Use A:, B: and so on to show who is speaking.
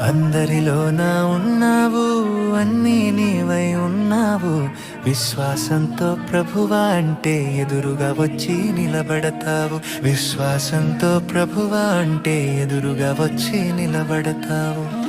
A: అందరిలోన ఉన్నావు, అన్నీ నీవై ఉన్నావు. విశ్వాసంతో ప్రభువా అంటే ఎదురుగా వచ్చి నిలబడతావు. విశ్వాసంతో ప్రభువా అంటే ఎదురుగా వచ్చి నిలబడతావు.